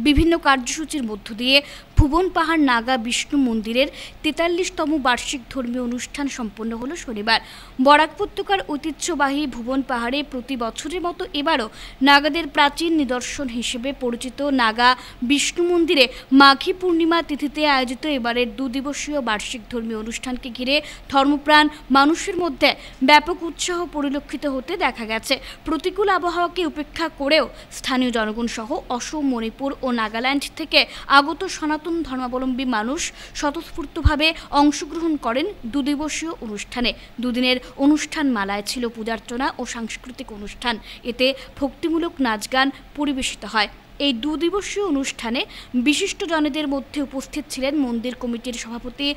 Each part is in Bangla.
বিভিন্ন কার্যসূচির মধ্য দিয়ে ভুবন পাহাড় নাগা বিষ্ণু মন্দিরের ৪৩তম বার্ষিক ধর্মীয় অনুষ্ঠান সম্পন্ন হলো শনিবার। বরাক উপত্যকার ঐতিহ্যবাহী ভুবন পাহাড়ে প্রতি বছরের মতো এবারও নাগাদের প্রাচীন নিদর্শন হিসেবে পরিচিত নাগা বিষ্ণু মন্দিরে মাঘী পূর্ণিমা তিথিতে আয়োজিত এবারের দুদিবসীয় বার্ষিক ধর্মীয় অনুষ্ঠানকে ঘিরে ধর্মপ্রাণ মানুষের মধ্যে ব্যাপক উৎসাহ পরিলক্ষিত হতে দেখা গেছে। প্রতিকূল আবহাওয়াকে উপেক্ষা করেও স্থানীয় জনগণ সহ অসম, মণিপুর ও নাগাল্যান্ড থেকে আগত সনাতন ধর্মাবলম্বী মানুষ স্বতঃস্ফূর্তভাবে অংশগ্রহণ করেন দুদিবসীয় অনুষ্ঠানে। দুদিনের অনুষ্ঠান মালায় ছিল পূজার্চনা ও সাংস্কৃতিক অনুষ্ঠান। এতে ভক্তিমূলক নাচ গান পরিবেশিত হয়। এই দুদিবসীয় অনুষ্ঠানে বিশিষ্টজনদের মধ্যে উপস্থিত ছিলেন মন্দির কমিটির সভাপতি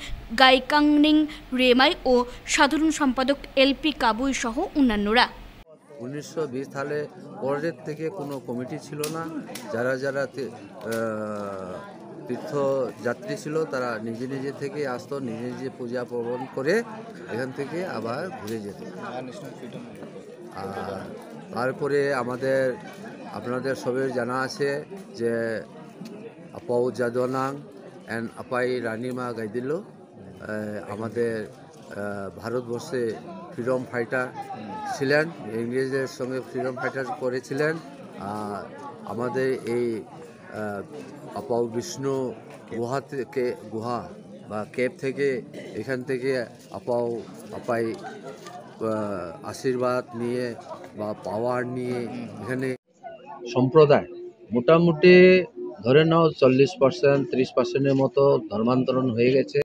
গাইকাংনিং রেমাই ও সাধারণ সম্পাদক এলপি কাবুই সহ অন্যান্যরা। 1920 সালে পরের থেকে কোনো কমিটি ছিল না। যারা যারা তীর্থযাত্রী ছিল তারা নিজে নিজে থেকে আসতো, নিজে নিজে পূজা পার্বণ করে এখান থেকে আবার ঘুরে যেত। আর তারপরে আপনাদের সবের জানা আছে যে আপাউ জাদনাং অ্যান্ড আপাই রানিমা গাইদিল আমাদের ভারতবর্ষে ফ্রিডম ফাইটার ছিলেন, ইংরেজদের সঙ্গে ফ্রিডম ফাইটার করেছিলেন। আমাদের এই আপাউ বিষ্ণু গুহা বা কেপ থেকে এখান থেকে আপাই আশীর্বাদ নিয়ে বা পাওয়ার নিয়ে এখানে সম্প্রদায় মোটামুটি ধরে নাও 40% 30%-এর মতো ধর্মান্তরণ হয়ে গেছে।